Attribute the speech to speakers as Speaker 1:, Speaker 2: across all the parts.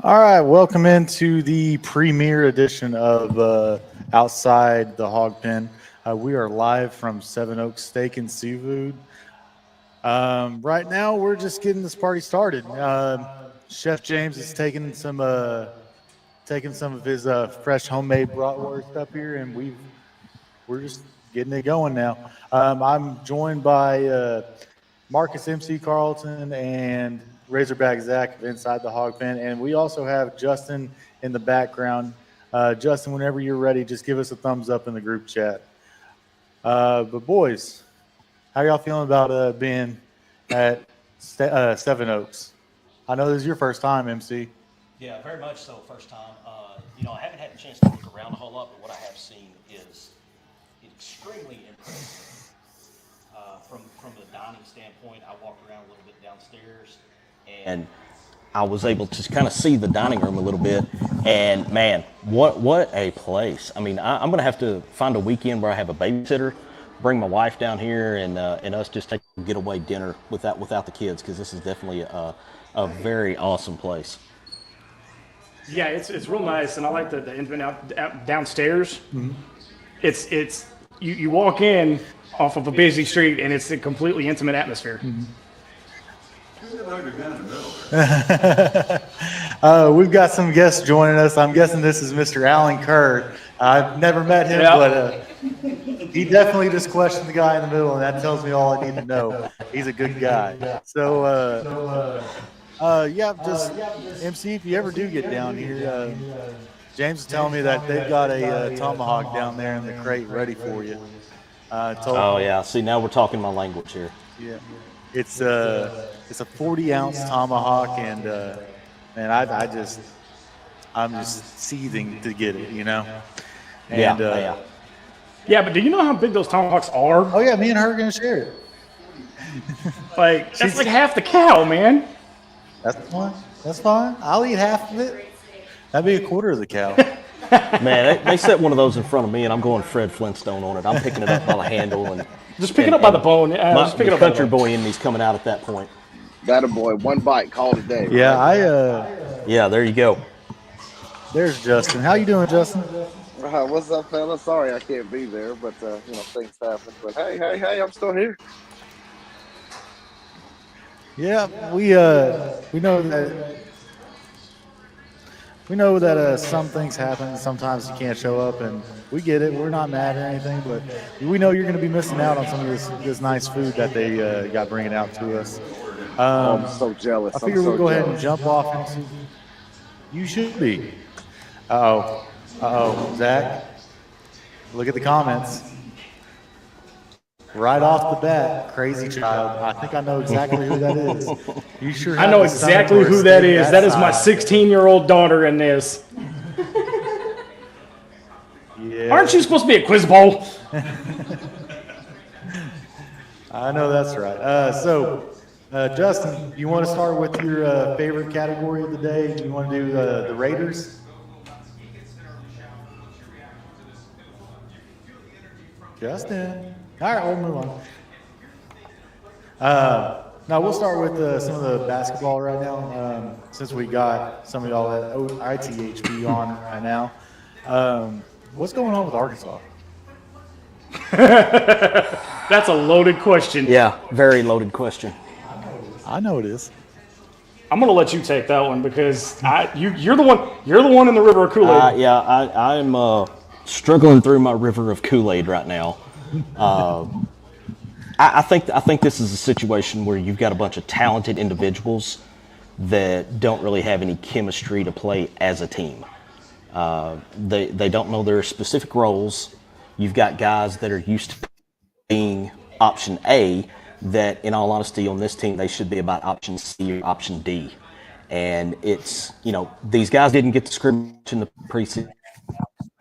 Speaker 1: All right, welcome into the premiere edition of Outside the Hog Pen. We are live from Seven Oaks Steak and Seafood. Right now, we're just getting this party started. Chef James is taking some of his fresh homemade bratwurst up here, and we're just getting it going now. I'm joined by Marcus MC Carlton and Razorback Zach of Inside the Hog Pen, and we also have Justin in the background. Justin, whenever you're ready, just give us a thumbs up in the group chat. But boys, how y'all feeling about being at Seven Oaks? I know this is your first time, MC.
Speaker 2: Yeah, very much so. First time. I haven't had a chance to look around a whole lot, but what I have seen is extremely impressive. From the dining standpoint, I walked around a little bit downstairs, and I was able to kind of see the dining room a little bit. And man, what a place! I mean, I'm gonna have to find a weekend where I have a babysitter, bring my wife down here, and us just take a getaway dinner without the kids, because this is definitely a very awesome place.
Speaker 3: Yeah, it's real nice, and I like the in and out downstairs. Mm-hmm. It's you walk in off of a busy street, and it's a completely intimate atmosphere. Mm-hmm.
Speaker 1: We've got some guests joining us. I'm guessing this is Mr. Alan Kerr. I've never met him, but he definitely just questioned the guy in the middle, and that tells me all I need to know. He's a good guy. So, just MC, if you ever do get down here, James is telling me that they've got a tomahawk down there in the crate ready for you.
Speaker 2: Yeah. See, now we're talking my language here.
Speaker 1: Yeah. It's a 40-ounce tomahawk, and man, I'm just seething to get it, you know. And,
Speaker 3: yeah, but do you know how big those tomahawks are?
Speaker 1: Oh yeah, me and her are gonna share it.
Speaker 3: That's like half the cow, man.
Speaker 1: That's fine. That's fine. I'll eat half of it. That'd be a quarter of the cow.
Speaker 2: Man, they set one of those in front of me, and I'm going Fred Flintstone on it. I'm picking it up by the handle and
Speaker 3: just pick it up by the bone.
Speaker 2: The country boy in me's coming out at that point.
Speaker 4: That a boy, one bite, call it a day.
Speaker 1: Yeah,
Speaker 2: Yeah, there you go.
Speaker 1: There's Justin. How you doing, Justin?
Speaker 4: What's up, fella? Sorry I can't be there, but things happen. But hey, I'm still here.
Speaker 1: Yeah, we know that some things happen. Sometimes you can't show up, and we get it. We're not mad at anything, but we know you're going to be missing out on some of this nice food that they got bringing out to us.
Speaker 4: I'm so jealous.
Speaker 1: I figure we'll go ahead and jump off into. You should be. Zach. Look at the comments. Right off the bat, crazy child. I think I know exactly who that is. You sure?
Speaker 3: I know exactly who that is. That is my 16-year-old daughter in this.
Speaker 1: Yeah.
Speaker 3: Aren't you supposed to be a quiz bowl?
Speaker 1: I know that's right. Justin, you want to start with your favorite category of the day? Do you want to do the Raiders? Justin. All right, we'll move on. Now we'll start with some of the basketball right now, since we got some of y'all at ITHB on right now. What's going on with Arkansas?
Speaker 3: That's a loaded question.
Speaker 2: Yeah, very loaded question.
Speaker 1: I know it is.
Speaker 3: I'm gonna let you take that one because you're the one in the river of Kool-Aid.
Speaker 2: I'm struggling through my river of Kool-Aid right now. I think this is a situation where you've got a bunch of talented individuals that don't really have any chemistry to play as a team. They don't know their specific roles. You've got guys that are used to being option A that, in all honesty, on this team, they should be about option C or option D. And it's, these guys didn't get the scrimmage in the preseason.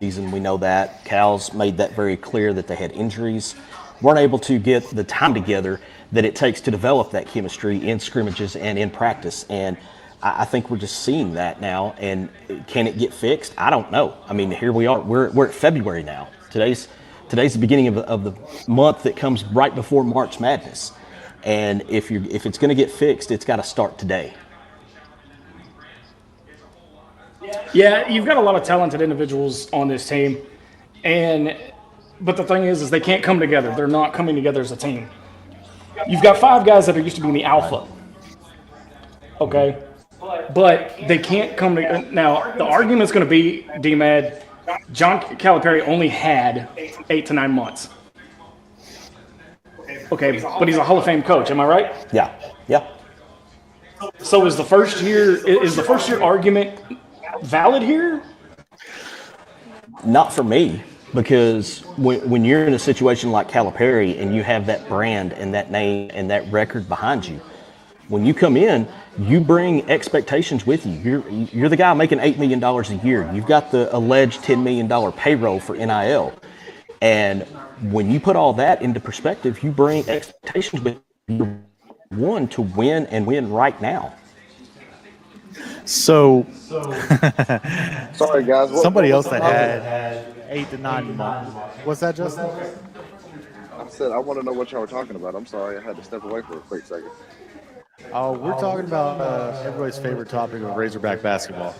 Speaker 2: We know that. Cal's made that very clear that they had injuries, weren't able to get the time together that it takes to develop that chemistry in scrimmages and in practice. And I think we're just seeing that now. And can it get fixed? I don't know. I mean, here we are. We're at February now. Today's the beginning of the month that comes right before March Madness. And if it's going to get fixed, it's got to start today.
Speaker 3: Yeah, you've got a lot of talented individuals on this team, but the thing is they can't come together. They're not coming together as a team. You've got 5 guys that are used to being the alpha, okay, but they can't come together. Now the argument's going to be, D-Mad, John Calipari only had 8 to 9 months. Okay, but he's a Hall of Fame coach. Am I right?
Speaker 2: Yeah. Yeah.
Speaker 3: So is the first year argument valid here?
Speaker 2: Not for me, because when you're in a situation like Calipari and you have that brand and that name and that record behind you, when you come in, you bring expectations with you. You're the guy making $8 million a year. You've got the alleged $10 million payroll for NIL. And when you put all that into perspective, you bring expectations with you, one, to win and win right now.
Speaker 1: So,
Speaker 4: Sorry, guys.
Speaker 1: somebody else that had 8 to 9 months. What's that, Justin?
Speaker 4: I said I want to know what y'all were talking about. I'm sorry, I had to step away for a quick second.
Speaker 1: Oh, we're talking about everybody's favorite topic of Razorback basketball.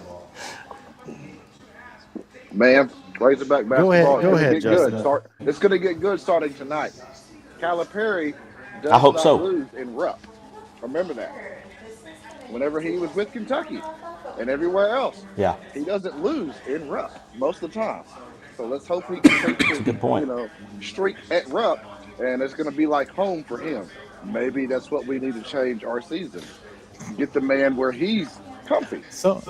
Speaker 4: Man, Razorback basketball.
Speaker 1: Go ahead,
Speaker 4: get
Speaker 1: Justin.
Speaker 4: good. It's going to get good starting tonight. Calipari does
Speaker 2: I hope
Speaker 4: not
Speaker 2: so.
Speaker 4: lose in Rupp. Remember that. Whenever he was with Kentucky and everywhere else,
Speaker 2: Yeah.
Speaker 4: he doesn't lose in Rupp most of the time. So let's hope he can take his
Speaker 2: good point.
Speaker 4: streak at Rupp, and it's going to be like home for him. Maybe that's what we need to change our season. Get the man where he's comfy.
Speaker 1: So,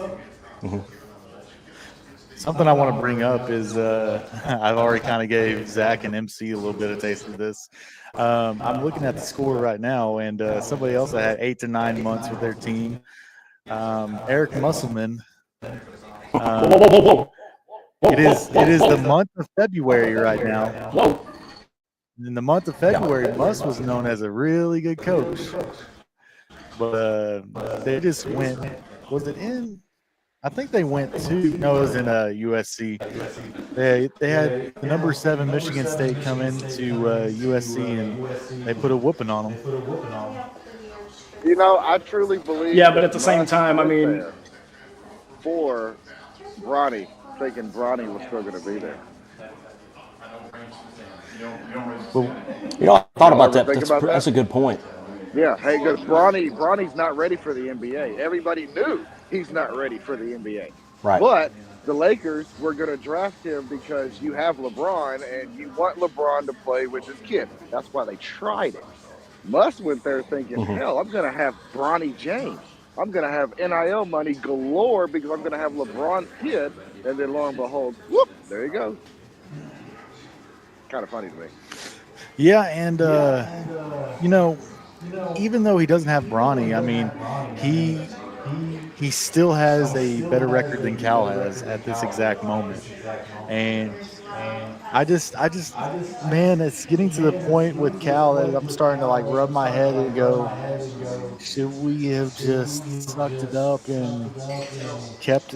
Speaker 1: something I want to bring up is I've already kind of gave Zach and MC a little bit of taste of this. I'm looking at the score right now, and somebody else that had 8 to 9 months with their team, Eric Musselman.
Speaker 3: Whoa.
Speaker 1: It is the month of February right now. In the month of February, Muss was known as a really good coach, but they just went. Was it in? I think they went to. No, it was in USC. They had the number 7 Michigan State come into USC and they put a whooping on them.
Speaker 4: I truly believe.
Speaker 3: Yeah, but at the same time, I mean,
Speaker 4: for Bronny, thinking Bronny was still going to be there.
Speaker 2: I thought about that. That's a good point.
Speaker 4: Yeah, hey, because Bronny's not ready for the NBA. Everybody knew he's not ready for the NBA.
Speaker 2: Right.
Speaker 4: But the Lakers were going to draft him because you have LeBron and you want LeBron to play with his kid. That's why they tried it. Muss went there thinking, hell, I'm going to have Bronny James. I'm going to have NIL money galore because I'm going to have LeBron's kid. And then lo and behold, whoop, there you go. Kind of funny to me.
Speaker 1: Yeah, and even though he doesn't have Bronny, I mean, he still has a better record than Cal has at this exact moment. And I just, man, it's getting to the point with Cal that I'm starting to like rub my head and go, should we have just sucked it up and kept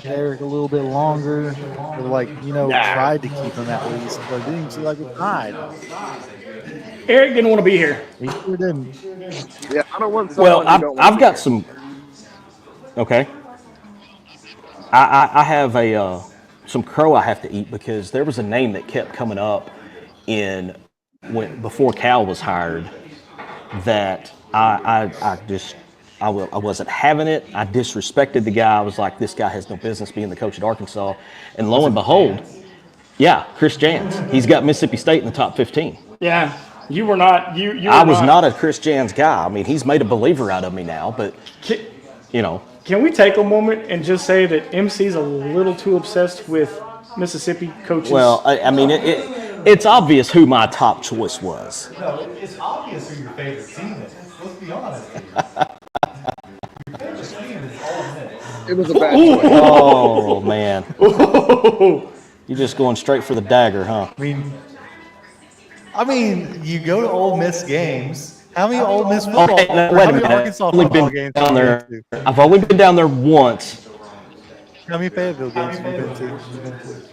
Speaker 1: Eric a little bit longer, or tried to keep him at least, but it didn't seem like it tried.
Speaker 3: Eric didn't want to be here.
Speaker 1: He sure didn't.
Speaker 4: Yeah, I don't want.
Speaker 2: Well, I've got some. Okay. I have some crow I have to eat because there was a name that kept coming up before Cal was hired that I wasn't having it. I disrespected the guy. I was like, this guy has no business being the coach at Arkansas. And lo and behold, yeah, Chris Jans. He's got Mississippi State in the top 15.
Speaker 3: Yeah, you were not.
Speaker 2: I was not a Chris Jans guy. I mean, he's made a believer out of me now, but
Speaker 3: Can we take a moment and just say that MC's a little too obsessed with Mississippi coaches?
Speaker 2: Well, I mean, it's obvious who my top choice was.
Speaker 1: No, it's obvious who your favorite team is. Let's be honest. Your favorite team is Ole Miss.
Speaker 4: It was a bad choice.
Speaker 2: Oh, man. You're just going straight for the dagger, huh?
Speaker 1: I mean, you go to Ole Miss games. How many Ole Miss football?
Speaker 2: Okay, now, wait a minute.
Speaker 1: Arkansas football games?
Speaker 2: Down there. I've only been down there once.
Speaker 1: How many Fayetteville games have you been to?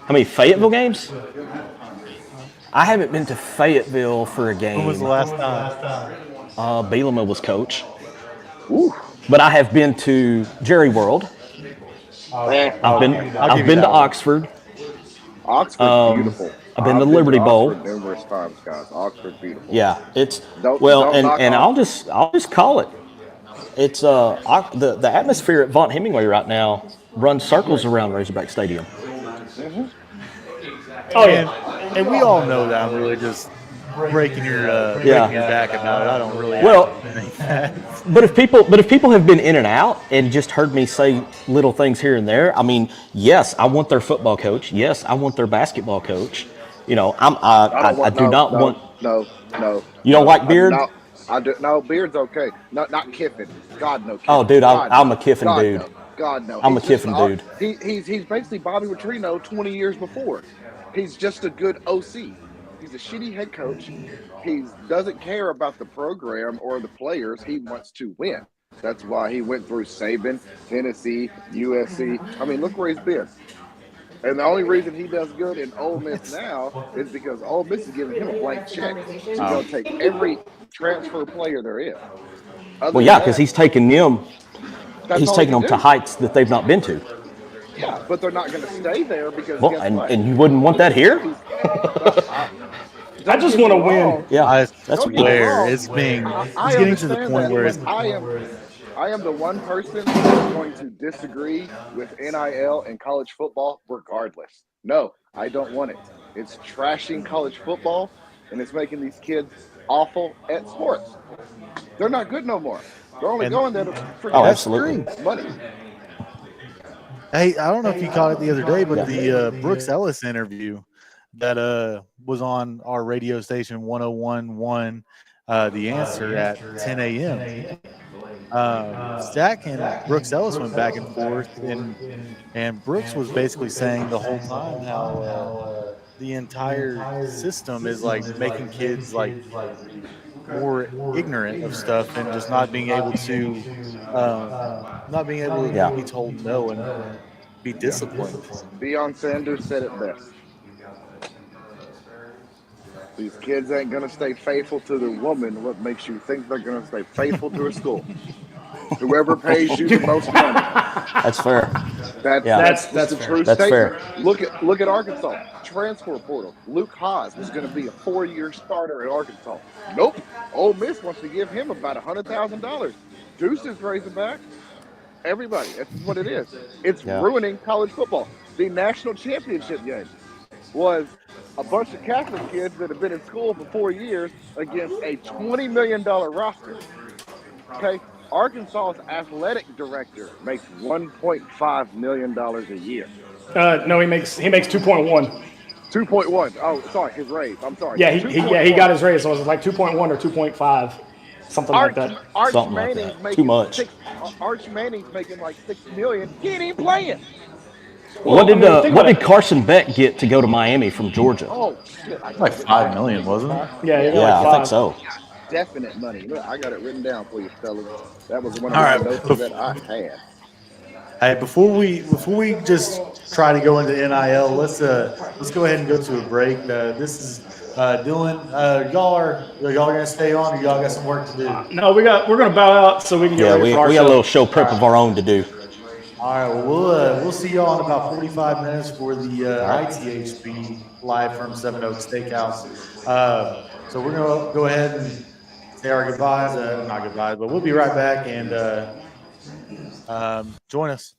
Speaker 2: How many Fayetteville games? I haven't been to Fayetteville for a game.
Speaker 1: When was the last time?
Speaker 2: Bielema was coach. Ooh. But I have been to Jerry World. I've been
Speaker 1: I'll give you
Speaker 2: to
Speaker 1: that one.
Speaker 4: Oxford's beautiful.
Speaker 2: I've been to Liberty Bowl.
Speaker 4: Oxford numerous times, guys. Oxford's beautiful.
Speaker 2: Yeah, it's
Speaker 4: Don't
Speaker 2: and
Speaker 4: knock
Speaker 2: I'll just call it. It's the atmosphere at Vaught Hemingway right now runs circles around Razorback Stadium.
Speaker 3: Oh yeah,
Speaker 1: And we all know that I'm really just breaking your back about it. I don't really. Think that.
Speaker 2: But if people have been in and out and just heard me say little things here and there, I mean, yes, I want their football coach. Yes, I want their basketball coach. You know, I do not want.
Speaker 4: No.
Speaker 2: You don't like Beard?
Speaker 4: No, I do. No, Beard's okay. Not Kiffin. God no. Kiffin.
Speaker 2: Oh, dude,
Speaker 4: God,
Speaker 2: I'm a Kiffin dude.
Speaker 4: No. God no.
Speaker 2: I'm a Kiffin dude.
Speaker 4: He's basically Bobby Petrino 20 years before. He's just a good OC. He's a shitty head coach. He doesn't care about the program or the players. He wants to win. That's why he went through Saban, Tennessee, USC. I mean, look where he's been. And the only reason he does good in Ole Miss now is because Ole Miss is giving him a blank check. He's going to take every transfer player there is.
Speaker 2: Well, yeah, because he's taking them. He's taking them
Speaker 4: do.
Speaker 2: to heights that they've not been to.
Speaker 4: Yeah, but they're not going to stay there because
Speaker 2: Well, and you wouldn't want that here?
Speaker 3: I just want to win.
Speaker 2: Yeah,
Speaker 1: That's where it's being. It's getting to the point where it's.
Speaker 4: I am the one person that's going to disagree with NIL and college football regardless. No, I don't want it. It's trashing college football, and it's making these kids awful at sports. They're not good no more. They're only going there to freaking
Speaker 2: absolutely.
Speaker 4: money.
Speaker 1: Hey, I don't know if you caught it the other day, but the Brooks Ellis interview that was on our radio station 101.1, The Answer at 10 a.m. Stack and Brooks Ellis went back and forth, and Brooks was basically saying the whole time how the entire system is like making kids like more ignorant of stuff and just not being able to be told no and be disciplined.
Speaker 4: Deion Sanders said it best. These kids ain't going to stay faithful to the woman. What makes you think they're going to stay faithful to a school? Whoever pays you the most money.
Speaker 2: That's fair.
Speaker 4: That's the true
Speaker 2: That's
Speaker 4: statement.
Speaker 2: fair.
Speaker 4: Look at Arkansas. Transfer portal. Luke Haas was going to be a 4-year starter at Arkansas. Nope. Ole Miss wants to give him about $100,000. Deuces Razorback. Everybody. That's what it is. It's ruining college football. The national championship game was a bunch of Catholic kids that have been in school for 4 years against a $20 million roster. Okay? Arkansas's athletic director makes $1.5 million a year.
Speaker 3: No, he makes 2.1.
Speaker 4: 2.1. Oh, sorry, his raise. I'm sorry.
Speaker 3: Yeah, he got his raise. So it was like 2.1 or 2.5, something like that.
Speaker 4: Arch
Speaker 2: Something like
Speaker 4: Manning's
Speaker 2: that.
Speaker 4: making
Speaker 2: Too much.
Speaker 4: Arch Manning's making like $6 million. He ain't even playing.
Speaker 2: What did Carson Beck get to go to Miami from Georgia?
Speaker 4: Oh shit!
Speaker 1: Like $5 million, wasn't it?
Speaker 3: Yeah,
Speaker 2: I think so.
Speaker 4: Definite money. Look, I got it written down for you, fellas. That was one of my notes that I had.
Speaker 1: Hey, before we just try to go into NIL, let's go ahead and go to a break. This is Dylan. Y'all gonna stay on, or y'all got some work to do?
Speaker 3: No, we're gonna bow out so we can get ready
Speaker 2: we
Speaker 3: for our
Speaker 2: got
Speaker 3: show.
Speaker 2: a little show prep of our own to do.
Speaker 1: All right, well, we'll see y'all in about 45 minutes for the ITHB live from Seven Oaks Steakhouse. So we're gonna go ahead and say our goodbyes. Not goodbyes, but we'll be right back and join us.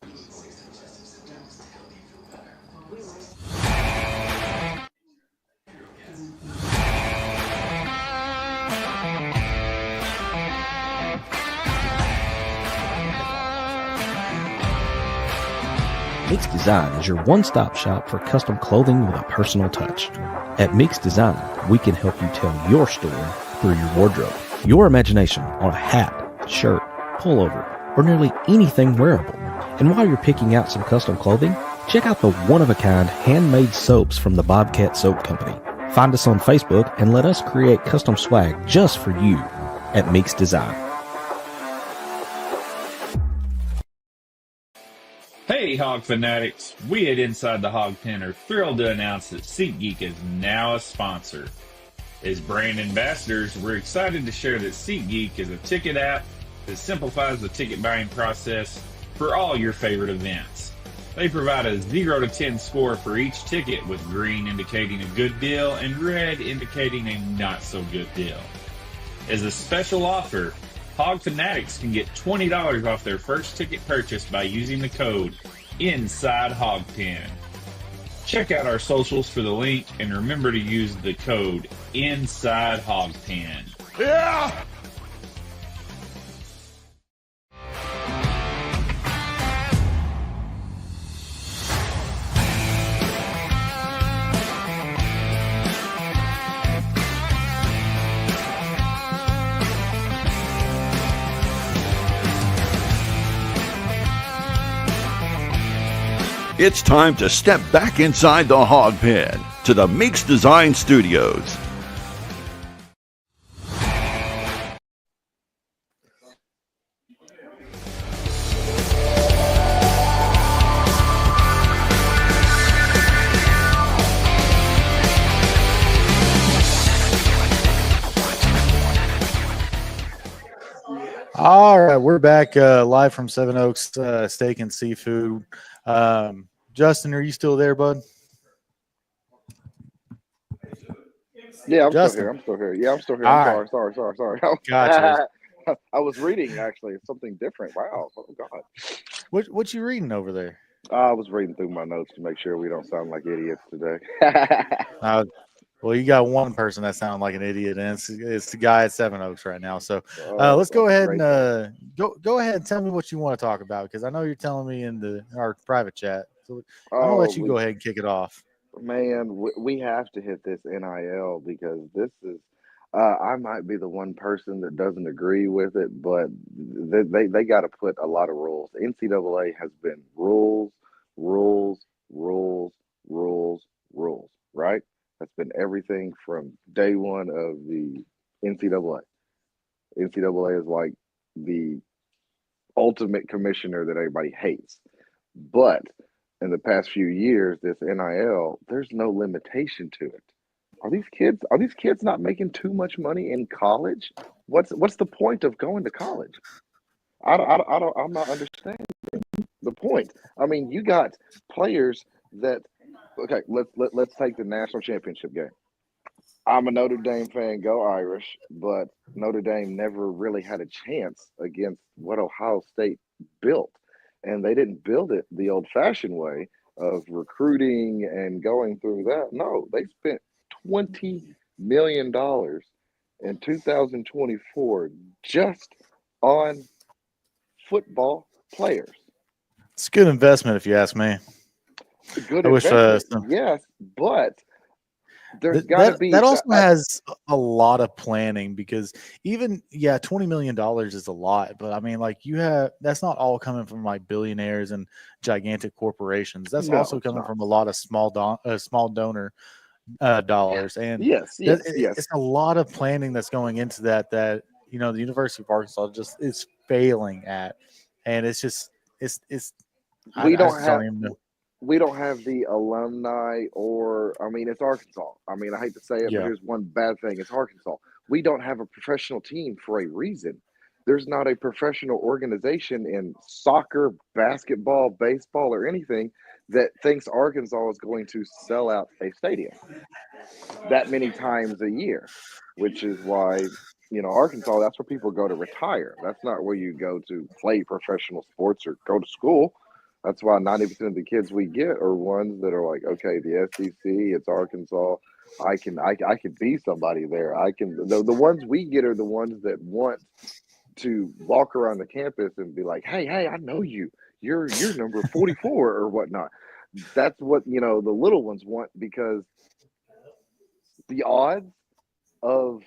Speaker 5: Mix Design is your one-stop shop for custom clothing with a personal touch. At Mix Design, we can help you tell your story through your wardrobe. Your imagination on a hat, shirt, pullover, or nearly anything wearable. And while you're picking out some custom clothing, check out the one-of-a-kind handmade soaps from the Bobcat Soap Company. Find us on Facebook and let us create custom swag just for you at Mix Design.
Speaker 6: Hey, Hawg fanatics! We at Inside the Hog Pen are thrilled to announce that SeatGeek is now a sponsor. As brand ambassadors, we're excited to share that SeatGeek is a ticket app that simplifies the ticket buying process for all your favorite events. They provide a 0 to 10 score for each ticket, with green indicating a good deal and red indicating a not so good deal. As a special offer, Hawg Fanatics can get $20 off their first ticket purchase by using the code INSIDEHOGPEN. Check out our socials for the link, and remember to use the code INSIDEHOGPEN.
Speaker 4: Yeah.
Speaker 7: It's time to step back inside the hog pen to the Meeks Design Studios.
Speaker 1: All right, we're back live from Seven Oaks Steak and Seafood. Justin, are you still there, bud?
Speaker 4: Yeah, I'm
Speaker 1: Justin.
Speaker 4: still here. I'm still here. Yeah, I'm still here.
Speaker 1: All
Speaker 4: I'm
Speaker 1: right.
Speaker 4: sorry.
Speaker 1: Gotcha.
Speaker 4: I was reading actually something different. Wow. Oh God.
Speaker 1: What you reading over there?
Speaker 4: I was reading through my notes to make sure we don't sound like idiots today.
Speaker 1: Well, you got one person that sounded like an idiot, and it's the guy at Seven Oaks right now. So let's go ahead and go ahead and tell me what you want to talk about, because I know you're telling me in our private chat. So I'm gonna let you go ahead and kick it off.
Speaker 4: Man, we have to hit this NIL because this is. I might be the one person that doesn't agree with it, but they got to put a lot of rules. NCAA has been rules, right? That's been everything from day one of the NCAA. NCAA is like the ultimate commissioner that everybody hates. But in the past few years, this NIL, there's no limitation to it. Are these kids not making too much money in college? What's the point of going to college? I'm not understanding the point. I mean, you got players that. Okay, let's take the national championship game. I'm a Notre Dame fan, go Irish, but Notre Dame never really had a chance against what Ohio State built. And they didn't build it the old-fashioned way of recruiting and going through that. No, they spent $20 million in 2024 just on football players.
Speaker 1: It's a good investment, if you ask me.
Speaker 4: Good
Speaker 1: I wish,
Speaker 4: investment, yes, but there's got to be
Speaker 1: that also has a lot of planning, because even $20 million is a lot, but I mean, like, that's not all coming from like billionaires and gigantic corporations. That's also coming from a lot of small donor dollars, and
Speaker 4: yes.
Speaker 1: It's a lot of planning that's going into that the University of Arkansas just is failing at, and it's just
Speaker 4: we don't have the alumni, or I mean, it's Arkansas. I mean, I hate to say it, but here's one bad thing: it's Arkansas. We don't have a professional team for a reason. There's not a professional organization in soccer, basketball, baseball, or anything that thinks Arkansas is going to sell out a stadium that many times a year, which is why, Arkansas, that's where people go to retire. That's not where you go to play professional sports or go to school. That's why 90% of the kids we get are ones that are like, okay, the SEC, it's Arkansas. I can be somebody there. The ones we get are the ones that want to walk around the campus and be like, hey, I know you. You're number 44 or whatnot. That's what, the little ones want, because the odds of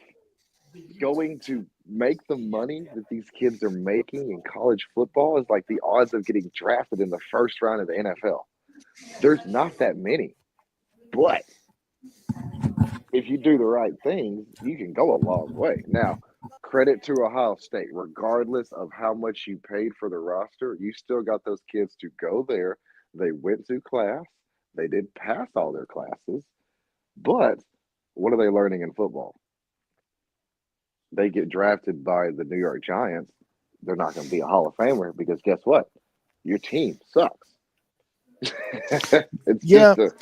Speaker 4: going to make the money that these kids are making in college football is like the odds of getting drafted in the first round of the NFL. There's not that many, but if you do the right things, you can go a long way. Now, credit to Ohio State, regardless of how much you paid for the roster, you still got those kids to go there. They went to class. They did pass all their classes, but what are they learning in football? They get drafted by the New York Giants. They're not going to be a Hall of Famer, because guess what? Your team sucks. it's
Speaker 1: Yeah.
Speaker 4: just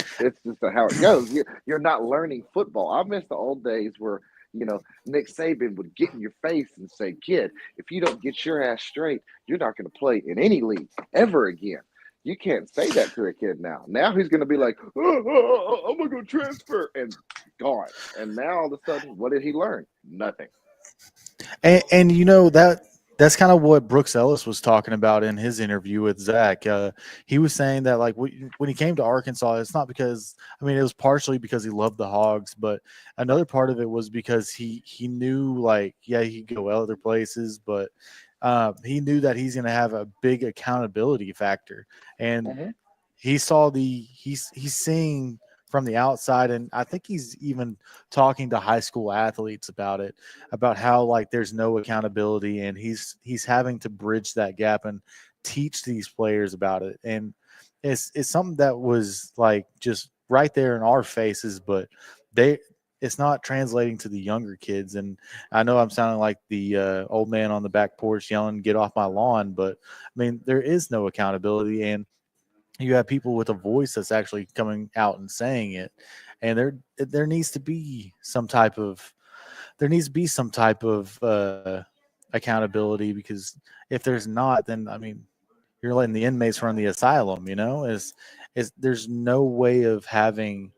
Speaker 4: how it goes. You're not learning football. I miss the old days where Nick Saban would get in your face and say, "Kid, if you don't get your ass straight, you're not going to play in any league ever again." You can't say that to a kid now. Now he's going to be like, I'm going to go transfer, and gone. And now all of a sudden, what did he learn? Nothing.
Speaker 1: And that's kind of what Brooks Ellis was talking about in his interview with Zach. He was saying that like when he came to Arkansas, it's not because it was partially because he loved the Hogs, but another part of it was because he knew like he could go other places, but he knew that he's going to have a big accountability factor, and he's seeing from the outside, and I think he's even talking to high school athletes about it, about how like there's no accountability, and he's having to bridge that gap and teach these players about it. And it's something that was like just right there in our faces, but it's not translating to the younger kids. And I know I'm sounding like the old man on the back porch yelling, "Get off my lawn!" But there is no accountability, and you have people with a voice that's actually coming out and saying it, and there needs to be some type of accountability, because if there's not, then you're letting the inmates run the asylum. Is there's no way of having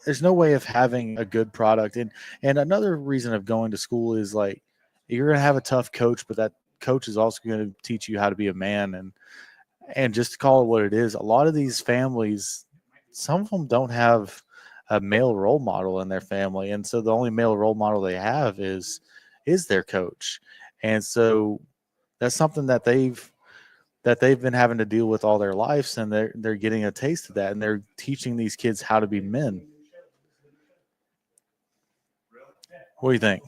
Speaker 1: there's no way of having a good product. And another reason of going to school is like you're gonna have a tough coach, but that coach is also going to teach you how to be a man. And just to call it what it is, a lot of these families, some of them don't have a male role model in their family, and so the only male role model they have is their coach. And so that's something that they've been having to deal with all their lives, and they're getting a taste of that, and they're teaching these kids how to be men. What do you think?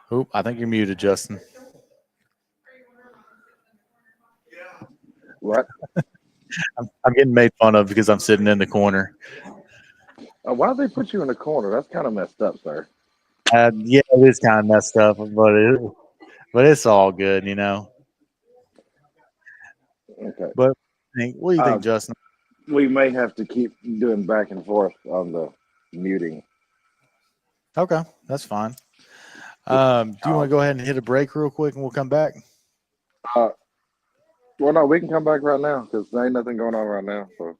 Speaker 1: Oh, I think you're muted, Justin.
Speaker 4: What?
Speaker 1: I'm getting made fun of because I'm sitting in the corner.
Speaker 4: Why did they put you in the corner? That's kind of messed up, sir.
Speaker 1: Yeah, it is kind of messed up, but it's all good.
Speaker 4: Okay.
Speaker 1: But what do you think, Justin?
Speaker 4: We may have to keep doing back and forth on the muting.
Speaker 1: Okay, that's fine. Do you want to go ahead and hit a break real quick, and we'll come back?
Speaker 4: Well, no, we can come back right now because there ain't nothing going on right now. So.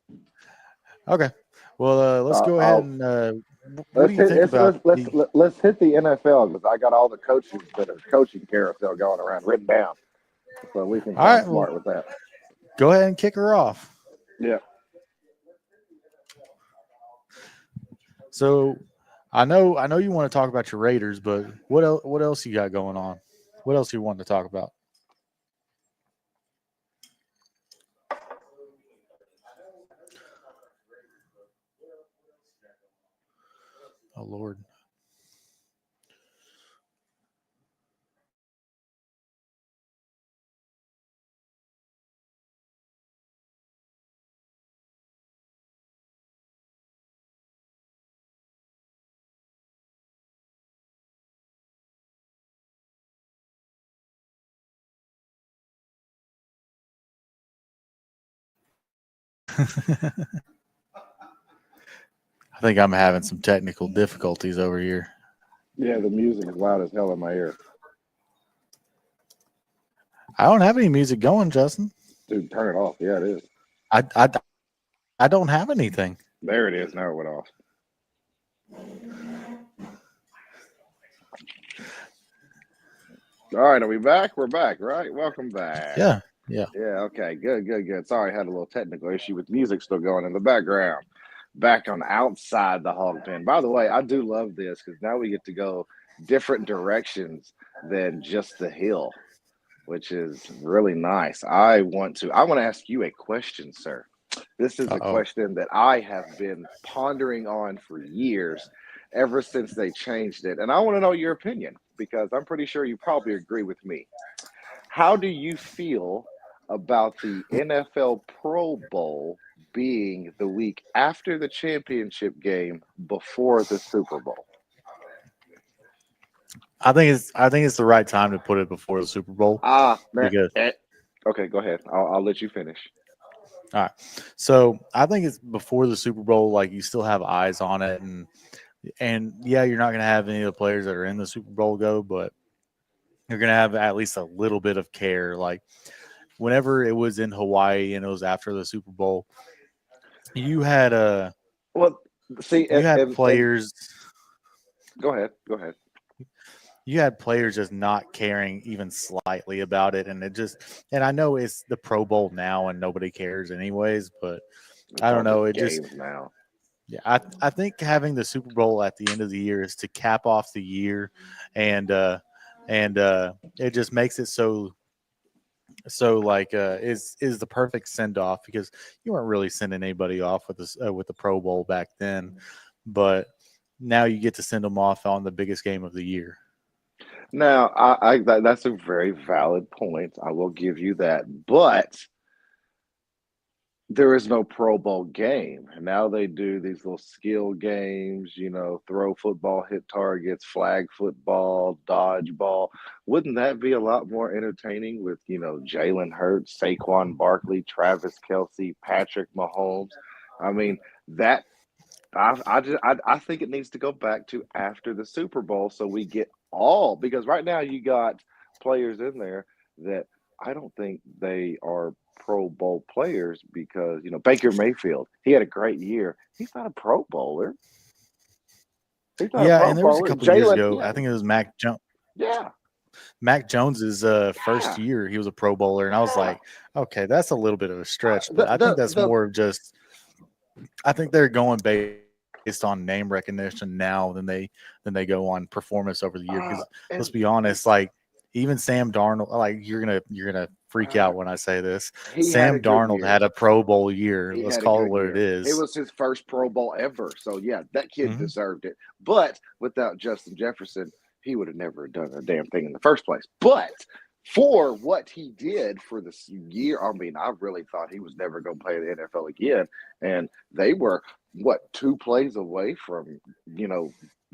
Speaker 1: Okay. Well, let's go ahead and what do you think about?
Speaker 4: Let's hit the NFL, because I got all the coaches that are coaching carousel going around written down, so we can sound smart with that.
Speaker 1: Go ahead and kick her off.
Speaker 4: Yeah.
Speaker 1: So, I know you want to talk about your Raiders, but what else you got going on? What else you want to talk about? Oh, Lord. I think I'm having some technical difficulties over here.
Speaker 4: Yeah, the music is loud as hell in my ear.
Speaker 1: I don't have any music going, Justin.
Speaker 4: Dude, turn it off. Yeah, it is.
Speaker 1: I don't have anything.
Speaker 4: There it is. Now it went off. All right, are we back? We're back, right? Welcome back.
Speaker 1: Yeah.
Speaker 4: Okay, good. Sorry, I had a little technical issue with music still going in the background. Back on outside the hog pen. By the way, I do love this because now we get to go different directions than just the hill, which is really nice. I want to ask you a question, sir. This is a question that I have been pondering on for years, ever since they changed it. And I want to know your opinion, because I'm pretty sure you probably agree with me. How do you feel about the NFL Pro Bowl being the week after the championship game before the Super Bowl?
Speaker 1: I think it's the right time to put it before the Super Bowl
Speaker 4: Man.
Speaker 1: because
Speaker 4: Okay, go ahead. I'll let you finish.
Speaker 1: all right. So I think it's before the Super Bowl. Like you still have eyes on it, and yeah, you're not going to have any of the players that are in the Super Bowl go, but you're going to have at least a little bit of care. Like whenever it was in Hawaii and it was after the Super Bowl, you had
Speaker 4: Well, see,
Speaker 1: you had
Speaker 4: and
Speaker 1: players.
Speaker 4: go ahead.
Speaker 1: You had players just not caring even slightly about it, and I know it's the Pro Bowl now and nobody cares anyways, but
Speaker 4: It's
Speaker 1: I
Speaker 4: all
Speaker 1: don't know,
Speaker 4: just
Speaker 1: it just
Speaker 4: games now.
Speaker 1: yeah, I think having the Super Bowl at the end of the year is to cap off the year, and it just makes it so like is the perfect send off because you weren't really sending anybody off with the Pro Bowl back then, but now you get to send them off on the biggest game of the year.
Speaker 4: Now, that's a very valid point. I will give you that, but there is no Pro Bowl game. Now they do these little skill games, throw football, hit targets, flag football, dodgeball. Wouldn't that be a lot more entertaining with, Jalen Hurts, Saquon Barkley, Travis Kelce, Patrick Mahomes? I mean, that I think it needs to go back to after the Super Bowl so we get because right now you got players in there that I don't think they are Pro Bowl players because Baker Mayfield, he had a great year. He's not a Pro Bowler. He's not a
Speaker 1: Yeah,
Speaker 4: Pro
Speaker 1: and there was a
Speaker 4: Bowler.
Speaker 1: couple years
Speaker 4: Jalen,
Speaker 1: ago,
Speaker 4: yeah,
Speaker 1: I think it was Mac Jones.
Speaker 4: yeah,
Speaker 1: Mac Jones's first
Speaker 4: yeah,
Speaker 1: year, he was a Pro Bowler, and I was
Speaker 4: yeah.
Speaker 1: like, okay, that's a little bit of a stretch, but
Speaker 4: The
Speaker 1: I think that's
Speaker 4: the
Speaker 1: more of just I think they're going based on name recognition now than they go on performance over the year. Because let's
Speaker 4: and
Speaker 1: be honest, like even Sam Darnold, like you're gonna freak out when I say this.
Speaker 4: he had a
Speaker 1: Sam
Speaker 4: good
Speaker 1: Darnold
Speaker 4: year.
Speaker 1: had a Pro Bowl year.
Speaker 4: He
Speaker 1: Let's
Speaker 4: had a
Speaker 1: call it
Speaker 4: good
Speaker 1: what it
Speaker 4: year. It
Speaker 1: is.
Speaker 4: was his first Pro Bowl ever. So, yeah, that kid
Speaker 1: Mhm.
Speaker 4: deserved it. But without Justin Jefferson, he would have never done a damn thing in the first place. But for what he did for this year, I mean, I really thought he was never going to play the NFL again. And they were, 2 plays away from,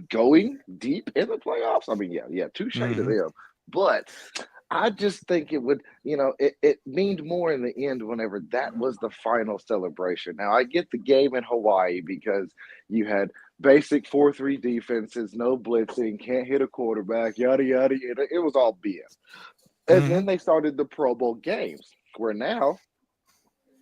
Speaker 4: going deep in the playoffs? I mean, yeah, touche to
Speaker 1: Mhm.
Speaker 4: them. But I just think it would, it meaned more in the end whenever that was the final celebration. Now, I get the game in Hawaii because you had basic 4-3 defenses, no blitzing, can't hit a quarterback, yada, yada, yada. It was all BS. And then
Speaker 1: Mhm.
Speaker 4: they started the Pro Bowl games where now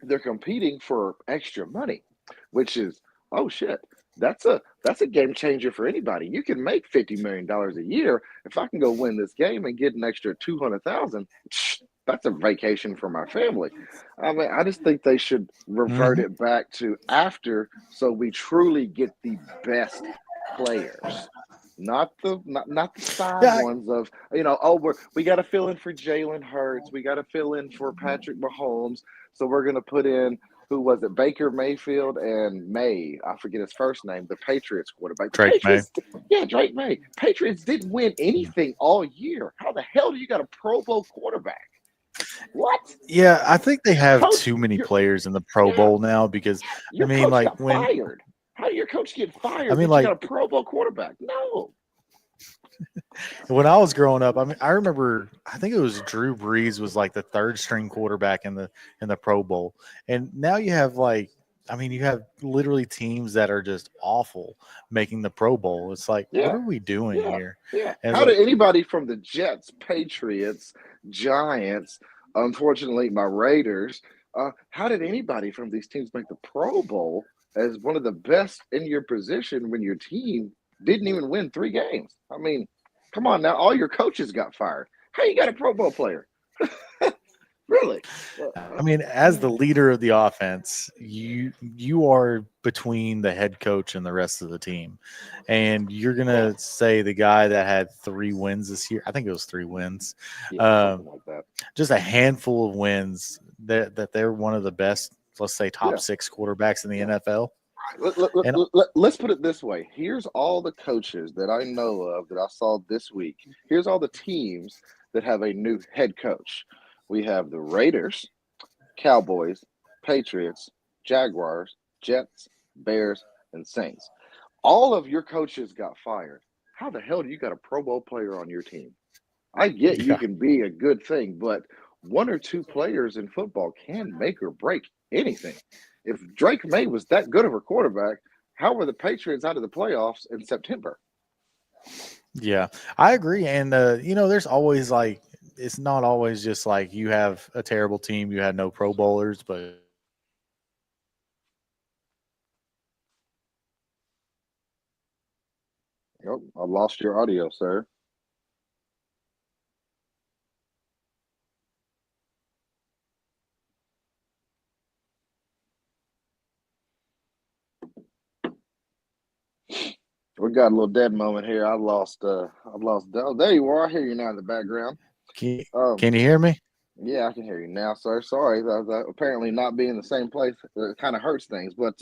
Speaker 4: they're competing for extra money, which is, oh shit, that's a game changer for anybody. You can make $50 million a year. If I can go win this game and get an extra 200,000, that's a vacation for my family. I mean, I just think they should revert
Speaker 1: Mhm.
Speaker 4: it back to after so we truly get the best players. Not the side
Speaker 1: Yeah.
Speaker 4: ones of we got to fill in for Jalen Hurts, we got to fill in for Patrick Mahomes, so we're gonna put in who was it? Baker Mayfield and May. I forget his first name. The Patriots quarterback. The
Speaker 1: Drake May.
Speaker 4: Patriots, yeah, Drake May. Patriots didn't win anything all year. How the hell do you got a Pro Bowl quarterback? What?
Speaker 1: Yeah, I think they have
Speaker 4: Coach,
Speaker 1: too many
Speaker 4: your
Speaker 1: players in the Pro
Speaker 4: yeah,
Speaker 1: Bowl now because I
Speaker 4: your
Speaker 1: mean,
Speaker 4: coach
Speaker 1: like
Speaker 4: got fired. How did your coach get
Speaker 1: I
Speaker 4: fired?
Speaker 1: mean,
Speaker 4: But you
Speaker 1: like
Speaker 4: got a Pro Bowl quarterback? No.
Speaker 1: when I was growing up, I mean, I remember I think it was Drew Brees was like the third string quarterback in the Pro Bowl, and now you have I mean, you have literally teams that are just awful making the Pro Bowl. It's like, what
Speaker 4: Yeah.
Speaker 1: are we doing
Speaker 4: Yeah.
Speaker 1: here?
Speaker 4: Yeah.
Speaker 1: And it's
Speaker 4: How did
Speaker 1: like,
Speaker 4: anybody from the Jets, Patriots, Giants, unfortunately my Raiders, how did anybody from these teams make the Pro Bowl as one of the best in your position when your team didn't even win 3 games? I mean, come on now, all your coaches got fired. How you got a Pro Bowl player? Really?
Speaker 1: I mean, as the leader of the offense, you are between the head coach and the rest of the team, and you're gonna say the guy that had 3 wins this year. I think it was 3 wins.
Speaker 4: Yeah, something like that.
Speaker 1: Just a handful of wins that they're one of the best, let's say top
Speaker 4: Yeah.
Speaker 1: 6 quarterbacks in the NFL. And
Speaker 4: Let's put it this way. Here's all the coaches that I know of that I saw this week. Here's all the teams that have a new head coach. We have the Raiders, Cowboys, Patriots, Jaguars, Jets, Bears, and Saints. All of your coaches got fired. how the hell do you got a Pro Bowl player on your team? I get you can be a good thing, but one or two players in football can make or break anything. If Drake May was that good of a quarterback, how were the Patriots out of the playoffs in September?
Speaker 1: Yeah, I agree. And, there's always it's not always just like you have a terrible team, you had no Pro Bowlers, but
Speaker 4: Oh, I lost your audio, sir. We got a little dead moment here. I lost. Oh, there you are. I hear you now in the background.
Speaker 1: can you hear me?
Speaker 4: Yeah, I can hear you now, sir. Sorry, apparently not being in the same place kind of hurts things. But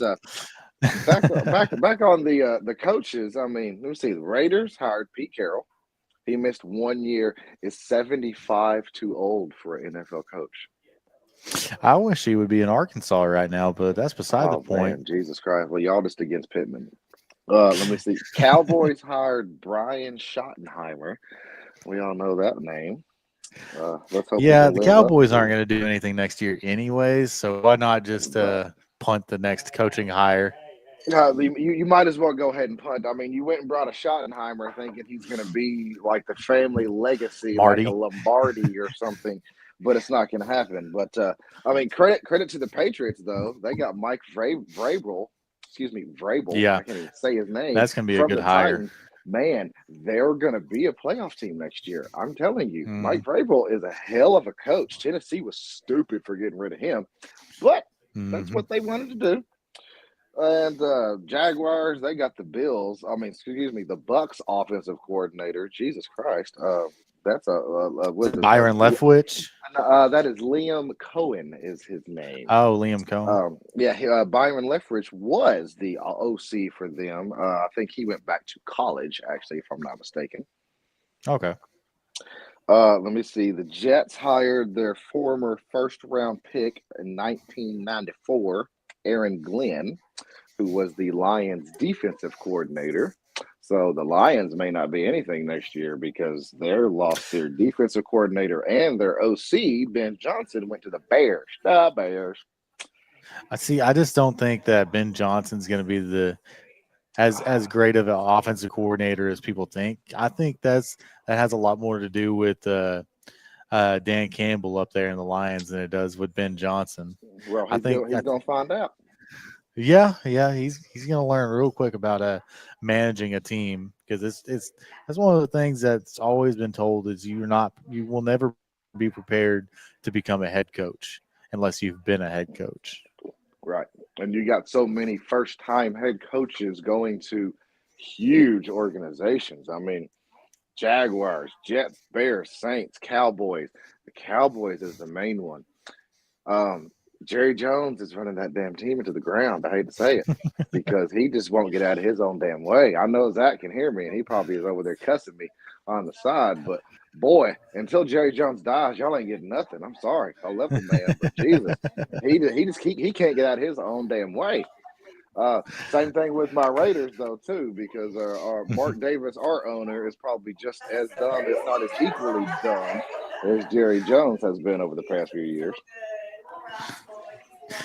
Speaker 4: back on the coaches. I mean, let me see. The Raiders hired Pete Carroll. He missed 1 year. Is 75 too old for an NFL coach?
Speaker 1: I wish he would be in Arkansas right now, but that's beside the point.
Speaker 4: Man, Jesus Christ. Well, y'all just against Pittman. Let me see. Cowboys hired Brian Schottenheimer. We all know that name. Let's hope.
Speaker 1: Yeah, the Cowboys aren't going to do anything next year anyways, so why not just punt the next coaching hire?
Speaker 4: You might as well go ahead and punt. I mean, you went and brought a Schottenheimer thinking he's going to be like the family legacy,
Speaker 1: Marty.
Speaker 4: like a Lombardi or something, but it's not going to happen. But, I mean, credit to the Patriots, though. They got Mike Vrabel.
Speaker 1: Yeah.
Speaker 4: I can't even say his name.
Speaker 1: That's going to be a good hire.
Speaker 4: Titans. Man, they're going to be a playoff team next year. I'm telling you, Mike Vrabel is a hell of a coach. Tennessee was stupid for getting rid of him, but that's what they wanted to do. And Jaguars, they got the Bills. I mean, the Bucks offensive coordinator. Jesus Christ, that's
Speaker 1: Byron Leftwich.
Speaker 4: That is Liam Cohen is his name.
Speaker 1: Oh, Liam Cohen.
Speaker 4: Byron Leftwich was the OC for them. I think he went back to college, actually, if I'm not mistaken.
Speaker 1: Okay.
Speaker 4: Let me see. The Jets hired their former first-round pick in 1994, Aaron Glenn, who was the Lions defensive coordinator. So the Lions may not be anything next year because they lost their defensive coordinator and their OC. Ben Johnson went to the Bears. The Bears.
Speaker 1: I just don't think that Ben Johnson's going to be as great of an offensive coordinator as people think. I think that has a lot more to do with Dan Campbell up there in the Lions than it does with Ben Johnson.
Speaker 4: Well, he's going to find out.
Speaker 1: Yeah, he's going to learn real quick about managing a team because that's one of the things that's always been told is you will never be prepared to become a head coach unless you've been a head coach.
Speaker 4: Right. And you got so many first-time head coaches going to huge organizations. I mean, Jaguars, Jets, Bears, Saints, Cowboys. The Cowboys is the main one. Jerry Jones is running that damn team into the ground. I hate to say it because he just won't get out of his own damn way. I know Zach can hear me, and he probably is over there cussing me on the side. But, boy, until Jerry Jones dies, y'all ain't getting nothing. I'm sorry. I love the man, but Jesus, he can't get out of his own damn way. Same thing with my Raiders, though, too, because our Mark Davis, our owner, is probably just as dumb, if not as equally dumb, as Jerry Jones has been over the past few years.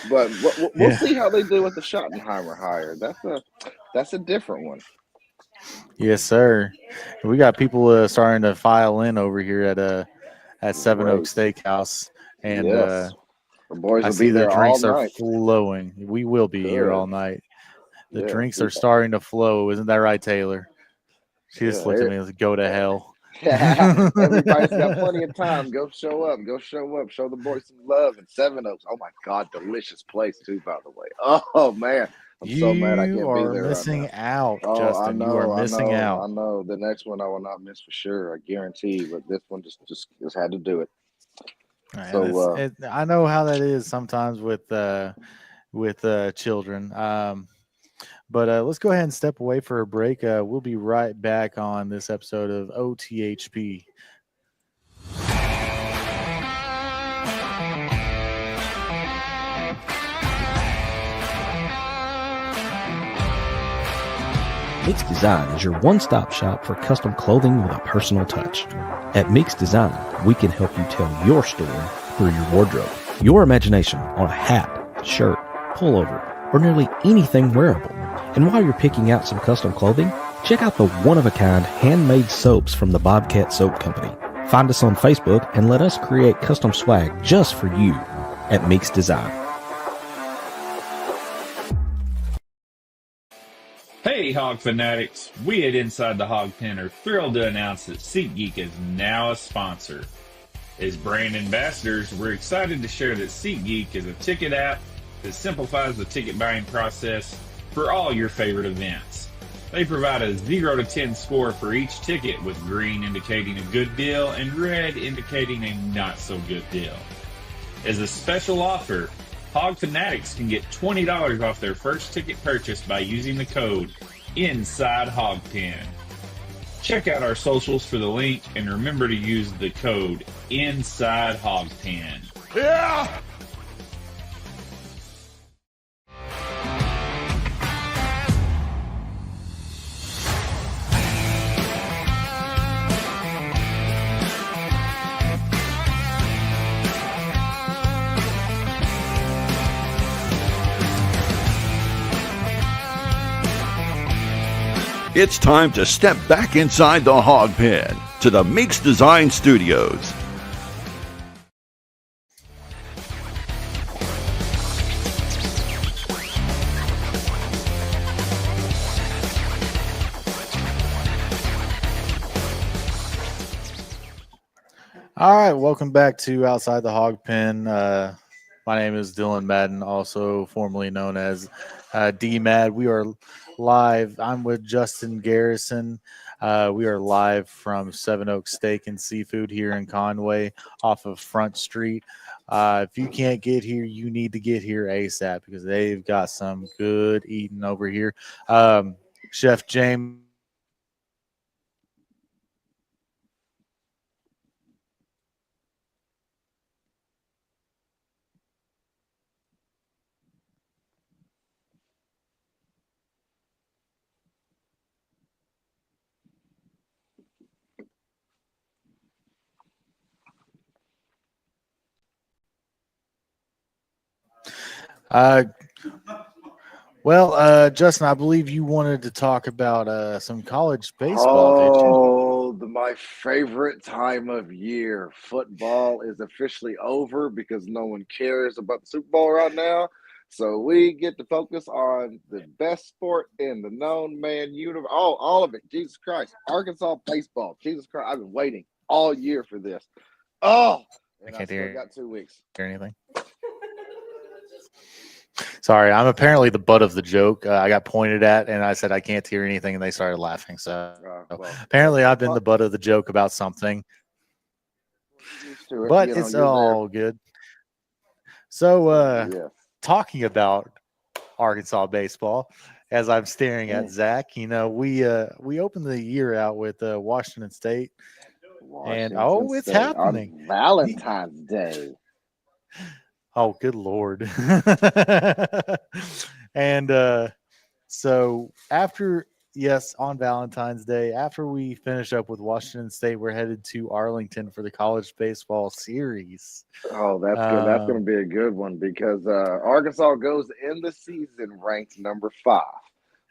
Speaker 4: But we'll see how they do with the Schottenheimer hire. That's a different one.
Speaker 1: Yes, sir. We got people starting to file in over here at Seven Oaks Steakhouse, and
Speaker 4: the boys
Speaker 1: I
Speaker 4: will
Speaker 1: see
Speaker 4: be
Speaker 1: the
Speaker 4: there
Speaker 1: drinks
Speaker 4: all
Speaker 1: are
Speaker 4: night.
Speaker 1: flowing. We will be here all night. The drinks are starting to flow. Isn't that right, Taylor? She just looked at me and go to hell.
Speaker 4: Everybody's got plenty of time. Go show up. Show the boys some love. And Seven Oaks. Oh my God, delicious place too. By the way. Oh man, I'm so mad I can't be there.
Speaker 1: You are missing out, Justin. You are missing out.
Speaker 4: I know. The next one I will not miss for sure. I guarantee. But this one just had to do it.
Speaker 1: Right,
Speaker 4: so
Speaker 1: I know how that is sometimes with children. But let's go ahead and step away for a break. We'll be right back on this episode of OTHP.
Speaker 5: Mix Design is your one-stop shop for custom clothing with a personal touch. At Mix Design, we can help you tell your story through your wardrobe. Your imagination on a hat, shirt, pullover, or nearly anything wearable. And while you're picking out some custom clothing, check out the one-of-a-kind handmade soaps from the Bobcat Soap Company. Find us on Facebook and let us create custom swag just for you at Mix Design.
Speaker 6: Hey, Hawg fanatics! We at Inside the Hog Pen are thrilled to announce that SeatGeek is now a sponsor. As brand ambassadors, we're excited to share that SeatGeek is a ticket app that simplifies the ticket buying process for all your favorite events. They provide a 0 to 10 score for each ticket, with green indicating a good deal and red indicating a not so good deal. As a special offer, Hog fanatics can get $20 off their first ticket purchase by using the code INSIDEHOGPEN. Check out our socials for the link and remember to use the code INSIDEHOGPEN.
Speaker 7: Yeah! It's time to step back inside the Hog Pen to the Mix Design Studios.
Speaker 1: All right, welcome back to Outside the Hog Pen. My name is Dylan Madden, also formerly known as D-Mad. We are live. I'm with Justin Garrison. We are live from Seven Oaks Steak and Seafood here in Conway off of Front Street. If you can't get here, you need to get here ASAP because they've got some good eating over here. Chef James. Justin, I believe you wanted to talk about some college baseball, did you?
Speaker 4: Oh, my favorite time of year. Football is officially over because no one cares about the Super Bowl right now. So we get to focus on the best sport in the known man universe. Oh, all of it. Jesus Christ. Arkansas baseball. Jesus Christ. I've been waiting all year for this. Oh, and I still got 2 weeks.
Speaker 1: Or anything? Sorry, I'm apparently the butt of the joke. I got pointed at, and I said I can't hear anything, and they started laughing. So apparently, I've been the butt of the joke about something. But it's all good. So, talking about Arkansas baseball, as I'm staring at Zach, we opened the year out with Washington State, it's happening
Speaker 4: on Valentine's Day.
Speaker 1: Oh, good Lord. And so on Valentine's Day, after we finish up with Washington State, we're headed to Arlington for the college baseball series.
Speaker 4: Oh, that's good. That's going to be a good one because Arkansas goes in the season ranked number 5,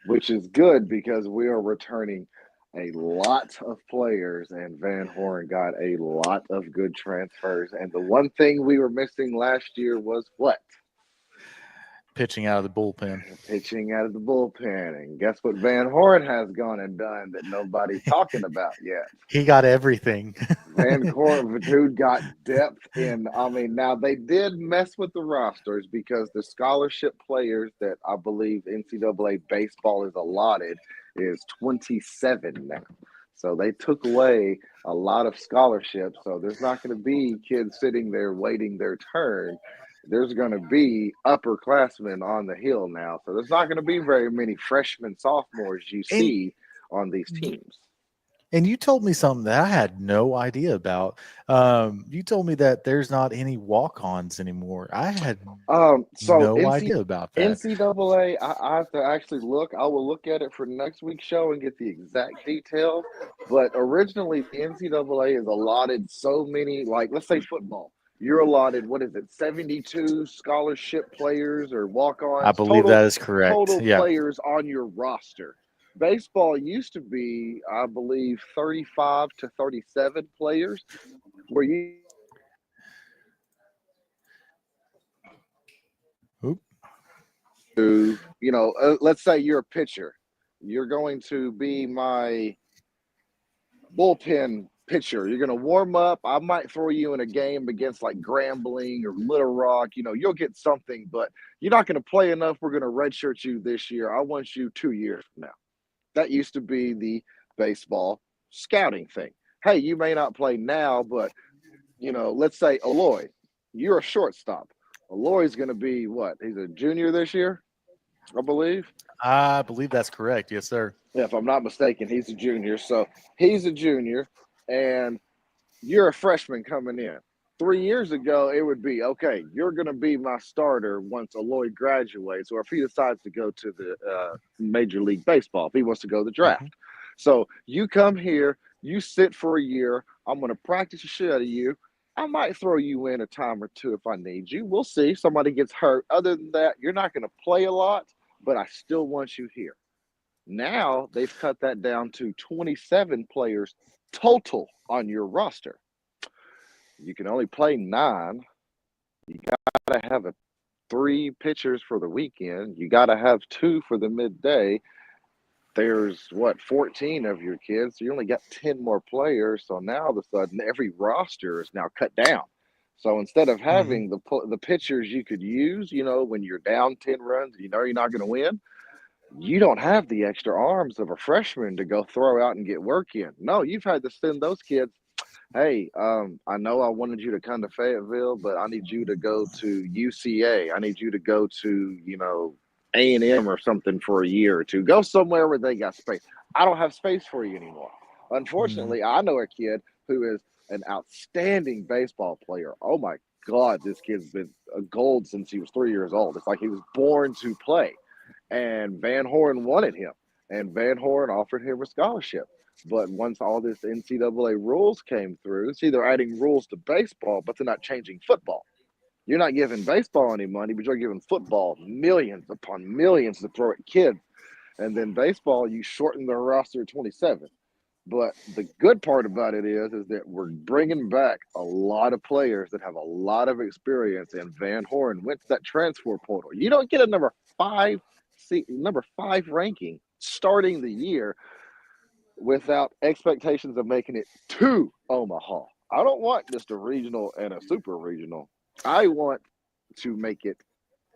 Speaker 4: which is good because we are returning a lot of players, and Van Horn got a lot of good transfers. And the one thing we were missing last year was what?
Speaker 1: Pitching out of the bullpen.
Speaker 4: Pitching out of the bullpen. And guess what Van Horn has gone and done that nobody's talking about yet?
Speaker 1: He got everything.
Speaker 4: Van Horn, dude, got depth in. Now they did mess with the rosters because the scholarship players that I believe NCAA baseball is allotted is 27 now. So they took away a lot of scholarships. So there's not going to be kids sitting there waiting their turn. There's going to be upperclassmen on the hill now. So there's not going to be very many freshmen, sophomores you see on these teams.
Speaker 1: And you told me something that I had no idea about. You told me that there's not any walk-ons anymore. I had
Speaker 4: So
Speaker 1: no idea about that.
Speaker 4: NCAA, I have to actually look. I will look at it for next week's show and get the exact details. But originally, the NCAA is allotted so many, like let's say football. You're allotted, what is it, 72 scholarship players or
Speaker 1: I
Speaker 4: walk-ons
Speaker 1: believe
Speaker 4: total
Speaker 1: that is correct. Yeah.
Speaker 4: players on your roster. Baseball used to be, I believe, 35 to 37 players, where
Speaker 1: Oop.
Speaker 4: let's say you're a pitcher. You're going to be my bullpen pitcher. You're going to warm up. I might throw you in a game against like Grambling or Little Rock. You'll get something, but you're not going to play enough. We're going to redshirt you this year. I want you 2 years from now. That used to be the baseball scouting thing. Hey, you may not play now, but, let's say Aloy, you're a shortstop. Aloy's going to be what? He's a junior this year, I believe.
Speaker 1: I believe that's correct. Yes, sir.
Speaker 4: Yeah, if I'm not mistaken, he's a junior. So he's a junior, and you're a freshman coming in. 3 years ago, it would be, okay, you're going to be my starter once Aloy graduates, or if he decides to go to the Major League Baseball, if he wants to go to the draft. Mm-hmm. So you come here, you sit for a year. I'm going to practice the shit out of you. I might throw you in a time or two if I need you. We'll see. Somebody gets hurt. Other than that, you're not going to play a lot, but I still want you here. Now they've cut that down to 27 players total on your roster. You can only play 9. You got to have 3 pitchers for the weekend. You got to have 2 for the midday. There's 14 of your kids. So you only got 10 more players. So now all of a sudden every roster is now cut down. So instead of having the pitchers you could use, when you're down 10 runs, you're not going to win, you don't have the extra arms of a freshman to go throw out and get work in. No, you've had to send those kids. Hey, I know I wanted you to come to Fayetteville, but I need you to go to UCA. I need you to go to, A&M or something for a year or two. Go somewhere where they got space. I don't have space for you anymore. Unfortunately, I know a kid who is an outstanding baseball player. Oh, my God, this kid's been a gold since he was 3 years old. It's like he was born to play. And Van Horn wanted him, and Van Horn offered him a scholarship. But once all this NCAA rules came through, see, they're adding rules to baseball, but they're not changing football. You're not giving baseball any money, but you're giving football millions upon millions to throw at kids. And then baseball, you shorten the roster to 27. But the good part about it is that we're bringing back a lot of players that have a lot of experience, and Van Horn went to that transfer portal. You don't get a number 5 ranking starting the year without expectations of making it to Omaha. I don't want just a regional and a super regional. I want to make it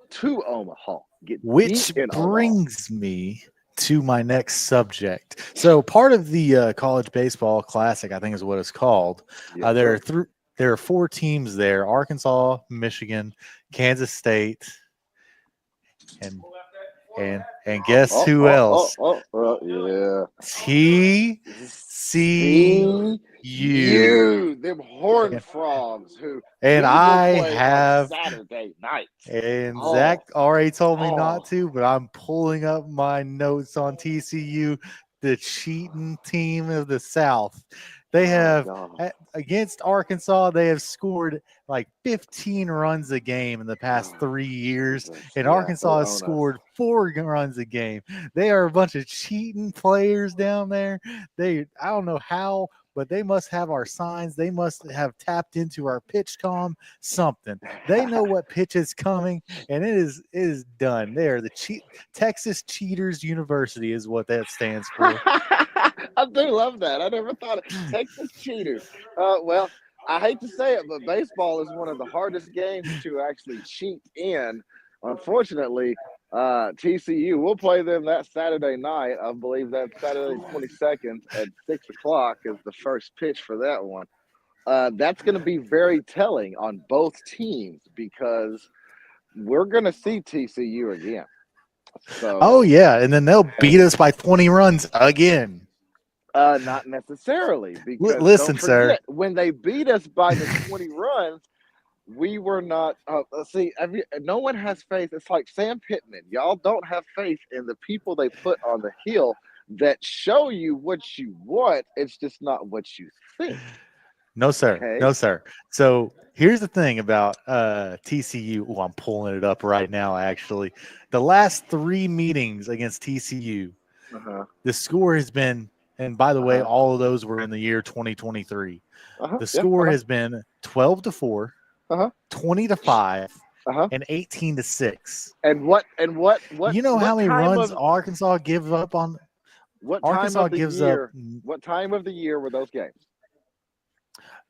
Speaker 4: to Omaha.
Speaker 1: Which brings me to my next subject. So part of the College Baseball Classic, I think is what it's called.
Speaker 4: Yes,
Speaker 1: there are 4 teams there: Arkansas, Michigan, Kansas State, and guess who else?
Speaker 4: Yeah.
Speaker 1: TCU.
Speaker 4: Them Horned Frogs who
Speaker 1: and I have
Speaker 4: Saturday night.
Speaker 1: And Zach already told me not to, but I'm pulling up my notes on TCU, the cheating team of the South. They have against Arkansas, they have scored like 15 runs a game in the past 3 years, and Arkansas has scored 4 runs a game. They are a bunch of cheating players down there. I don't know how, but they must have our signs. They must have tapped into our pitch comm, something. They know what pitch is coming, and it is done. They are the Texas Cheaters University is what that stands for.
Speaker 4: I do love that. I never thought of Texas Cheaters. Well, I hate to say it, but baseball is one of the hardest games to actually cheat in. Unfortunately, TCU, we'll play them that Saturday night. I believe that's Saturday 22nd at 6 o'clock is the first pitch for that one. That's going to be very telling on both teams because we're going to see TCU again. So,
Speaker 1: oh, yeah, and then they'll beat us by 20 runs again.
Speaker 4: Not necessarily, because
Speaker 1: Listen,
Speaker 4: don't forget,
Speaker 1: sir.
Speaker 4: when they beat us by the 20 runs, we were not. See, no one has faith. It's like Sam Pittman. Y'all don't have faith in the people they put on the hill that show you what you want. It's just not what you think.
Speaker 1: No, sir.
Speaker 4: Okay.
Speaker 1: No, sir. So here's the thing about TCU. Oh, I'm pulling it up right now, actually. The last 3 meetings against TCU,
Speaker 4: Uh-huh.
Speaker 1: the score has been, and by the way,
Speaker 4: Uh-huh.
Speaker 1: all of those were in the year 2023.
Speaker 4: Uh-huh.
Speaker 1: The
Speaker 4: Yeah.
Speaker 1: score
Speaker 4: Uh-huh.
Speaker 1: has been 12-4,
Speaker 4: Uh-huh.
Speaker 1: 20-5,
Speaker 4: Uh-huh.
Speaker 1: and 18-6.
Speaker 4: And what
Speaker 1: You know how many
Speaker 4: time
Speaker 1: runs
Speaker 4: of
Speaker 1: Arkansas gives up on?
Speaker 4: what time
Speaker 1: Arkansas
Speaker 4: of the
Speaker 1: gives up.
Speaker 4: year? What time of the year were those games?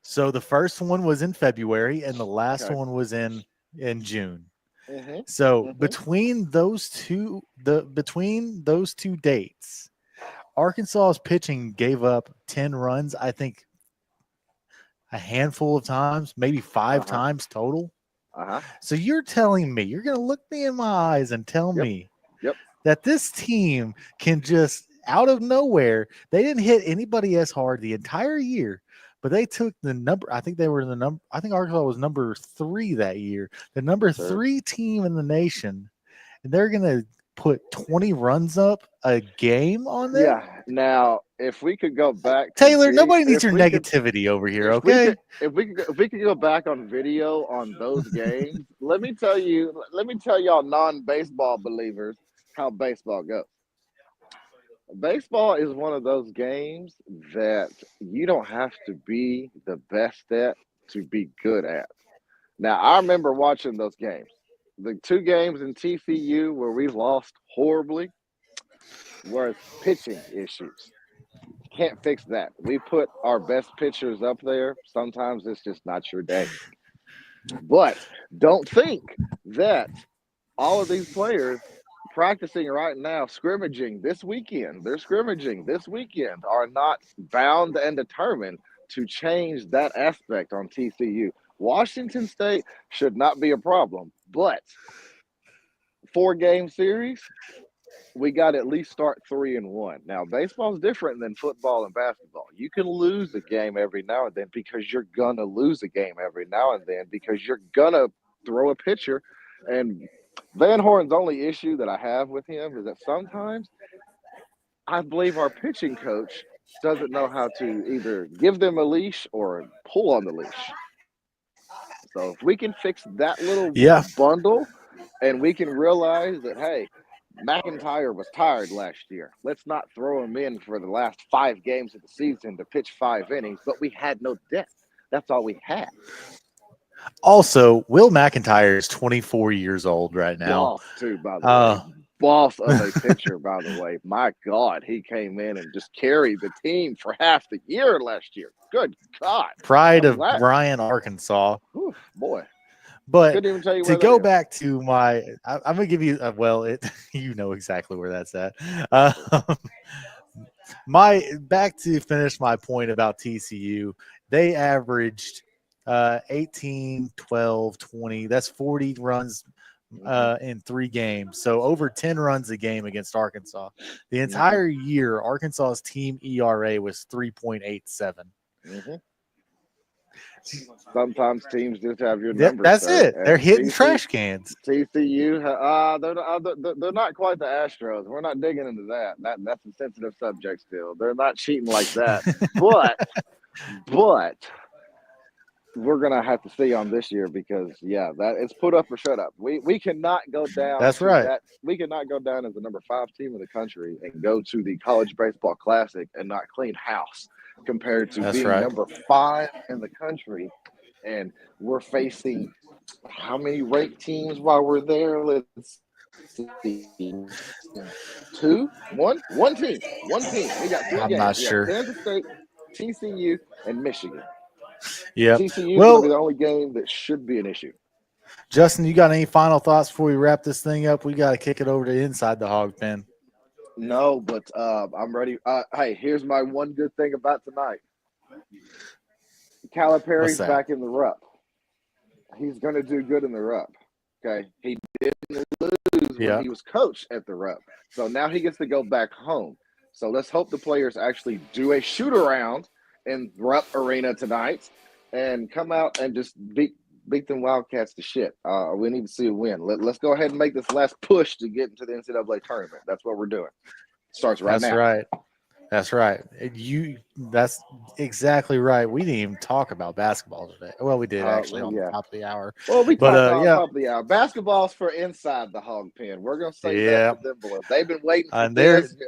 Speaker 1: So the first one was in February, and the last
Speaker 4: Okay.
Speaker 1: one was in June.
Speaker 4: Mm-hmm.
Speaker 1: So
Speaker 4: Mm-hmm.
Speaker 1: between those two dates, Arkansas's pitching gave up 10 runs, I think a handful of times, maybe 5
Speaker 4: Uh-huh.
Speaker 1: times total.
Speaker 4: Uh-huh.
Speaker 1: So you're telling me, you're going to look me in my eyes and tell
Speaker 4: Yep.
Speaker 1: me
Speaker 4: Yep.
Speaker 1: that this team can just out of nowhere, they didn't hit anybody as hard the entire year, but they took the number. I think Arkansas was number 3 that year, the number
Speaker 4: Sure.
Speaker 1: 3 team in the nation, and they're going to put 20 runs up a game on them.
Speaker 4: Yeah. Now, if we could go back,
Speaker 1: Taylor, nobody needs your negativity over here, okay?
Speaker 4: If we could go back on video on those games, let me tell y'all non-baseball believers how baseball goes. Baseball is one of those games that you don't have to be the best at to be good at. Now, I remember watching those games. The 2 games in TCU where we lost horribly were pitching issues. Can't fix that. We put our best pitchers up there. Sometimes it's just not your day. But don't think that all of these players practicing right now, scrimmaging this weekend, are not bound and determined to change that aspect on TCU. Washington State should not be a problem, but 4-game series, we got to at least start 3-1. Now, baseball is different than football and basketball. You can lose a game every now and then because you're going to lose a game every now and then because you're going to throw a pitcher. And Van Horn's only issue that I have with him is that sometimes I believe our pitching coach doesn't know how to either give them a leash or pull on the leash. So if we can fix that little bundle and we can realize that, hey, McIntyre was tired last year. Let's not throw him in for the last 5 games of the season to pitch 5 innings, but we had no depth. That's all we had.
Speaker 1: Also, Will McIntyre is 24 years old right now.
Speaker 4: Boss, too, by the way. Boss of a pitcher, by the way. My God, he came in and just carried the team for half the year last year. Good God.
Speaker 1: Pride of Bryan, Arkansas.
Speaker 4: Oof, boy.
Speaker 1: But
Speaker 4: couldn't even tell you
Speaker 1: to
Speaker 4: where
Speaker 1: go
Speaker 4: that is.
Speaker 1: back to my, I'm going to give you, you know exactly where that's at. Back to finish my point about TCU, they averaged 18, 12, 20. That's 40 runs in 3 games. So over 10 runs a game against Arkansas. The entire year, Arkansas's team ERA was 3.87.
Speaker 4: Mm-hmm. Sometimes teams just have your numbers.
Speaker 1: That's
Speaker 4: sir.
Speaker 1: it. They're hitting trash cans.
Speaker 4: TCU, they're not quite the Astros. We're not digging into that. That's a sensitive subject still. They're not cheating like that. but we're gonna have to see on this year because that it's put up or shut up. We cannot go down.
Speaker 1: That's right.
Speaker 4: We cannot go down as the number 5 team in the country and go to the College Baseball Classic and not clean house compared to being number 5 in the country. And we're facing how many ranked teams while we're there? Let's see. 2, 1, 1 team. One team. We got 3 games.
Speaker 1: I'm not sure.
Speaker 4: Kansas State, TCU, and Michigan.
Speaker 1: Yeah.
Speaker 4: TCU is going to be the only game that should be an issue.
Speaker 1: Justin, you got any final thoughts before we wrap this thing up? We got to kick it over to Inside the Hog Pen.
Speaker 4: No, but I'm ready. Hey, here's my one good thing about tonight. Calipari's back in the Rupp. He's going to do good in the Rupp. Okay, he didn't lose when he was coached at the Rupp, so now he gets to go back home. So let's hope the players actually do a shoot around in Rupp Arena tonight and come out and just beat them Wildcats to shit. We need to see a win. Let's go ahead and make this last push to get into the NCAA tournament. That's what we're doing. Starts right now.
Speaker 1: That's right. That's right. That's exactly right. We didn't even talk about basketball today. Well, we did actually on the top of the hour.
Speaker 4: Well, we talked on top of the hour. Basketball's for inside the Hog Pen. We're gonna say that for them below. They've been waiting for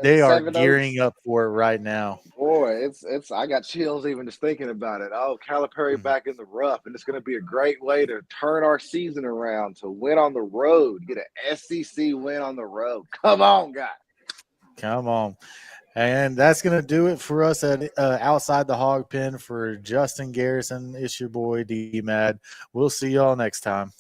Speaker 1: they are gearing up for it right now.
Speaker 4: Boy, it's I got chills even just thinking about it. Oh, Calipari back in the rough, and it's gonna be a great way to turn our season around, to win on the road, get an SEC win on the road. Come on, guys.
Speaker 1: Come on. And that's going to do it for us at Outside the Hog Pen. For Justin Garrison, it's your boy D-Mad. We'll see y'all next time.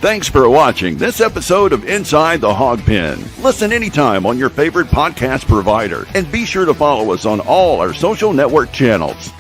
Speaker 7: Thanks for watching this episode of Inside the Hog Pen. Listen anytime on your favorite podcast provider, and be sure to follow us on all our social network channels.